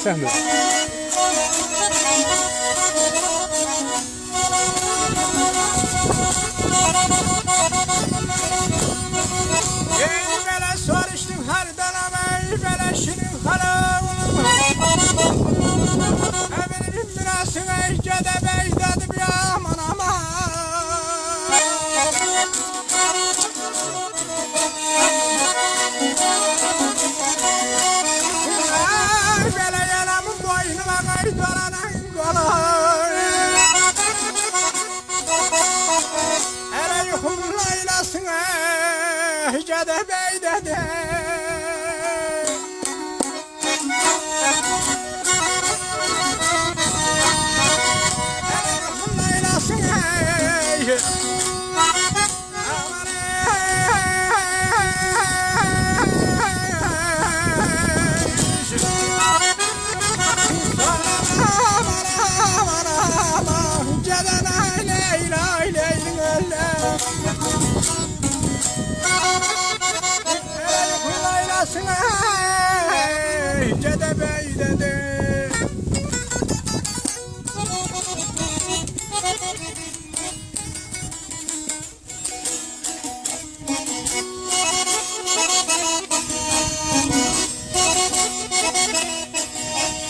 səhnə. Belə soruşdum hər danamay, belə şirin xalavulum. Əminin mirasına gədə bəydadı bir aman aman. Belə yanamın boynuma qaydoranan qolay. Ələ yuxum laylasına gədə bəydadı. Gədə bəydadı.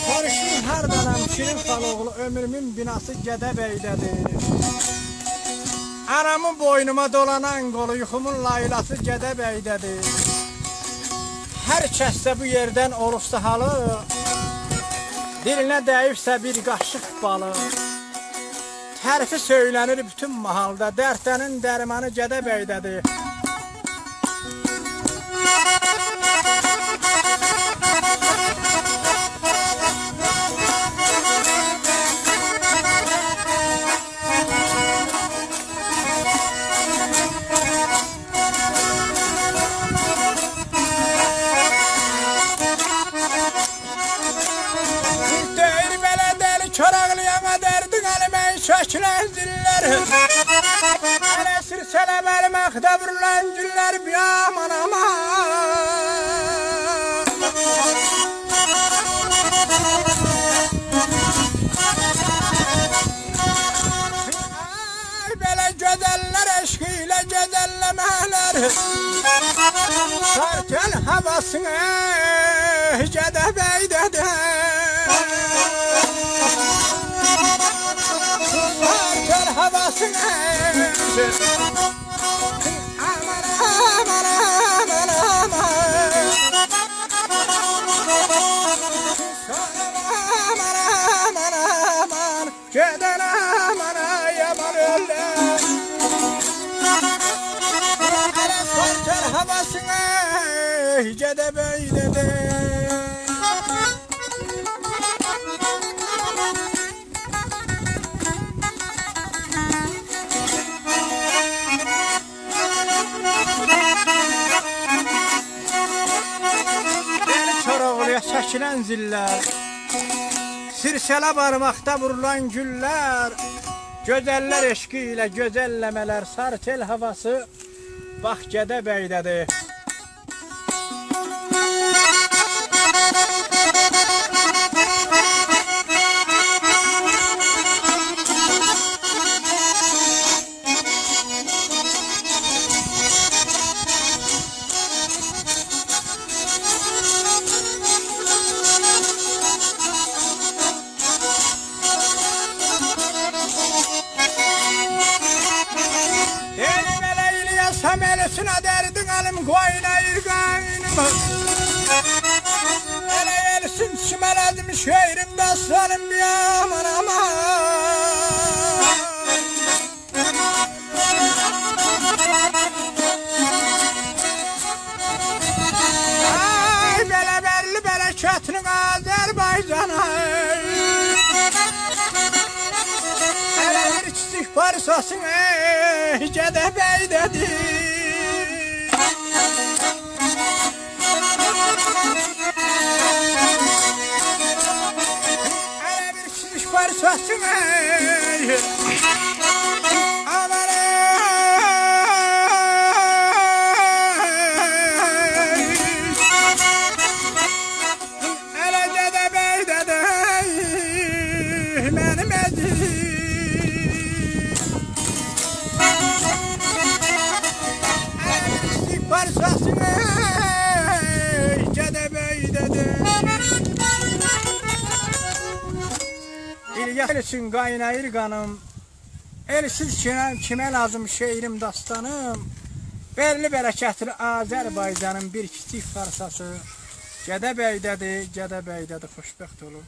Soruşdum hər danam şirin xaloğlu ömrümün binası Gədə bəydədir. Anamın boynuma dolanan qolu yuxumun laylası Gədə bəydədir. Hər kəssə bu yerdən olursa halı, dilinə dəyibsə bir qaşıq balı. Tərfi söylənir bütün mahalda, dərdlənin dərmanı Gədə bəydədir. Çəkilən zillər, hələ sirsələ məlməkdə vurulan güllər bir aman aman. Ay belə gözəllər eşqi ilə gözəlləmələr, sarkən havasına Gədə bəydədir. Havasına aman aman aman aman. Aman aman aman. Gədən aman yaman öldüm. Hələ sarkar havasına Gədə bəydədir. Çəkilən zillər, sirsələ barmaqda vurulan güllər, gözəllər eşqi ilə gözəlləmələr, sartel havası bax Gədə bəydədir. Melisine derdin alım koyuna irganım. Ele elsin çimeledim şehrimde aslanım bir aman aman. Ay bele belli bereketini Azerbaycan'a. Ele bir çizik parsasın Gədə bəydədir. Elə bir çizik parsasın aman elə Gədə bəydədir. mənim əzizim. Əzik parçasını Gədəbəydədir. İlyas üçün qaynayır qanım. Elsiz kimə lazım şeirim, dastanım. Berli bərəkətli Azərbaycanın bir kiçik parçası Gədəbəydədir, Gədəbəydədir, xoşbəxt olun.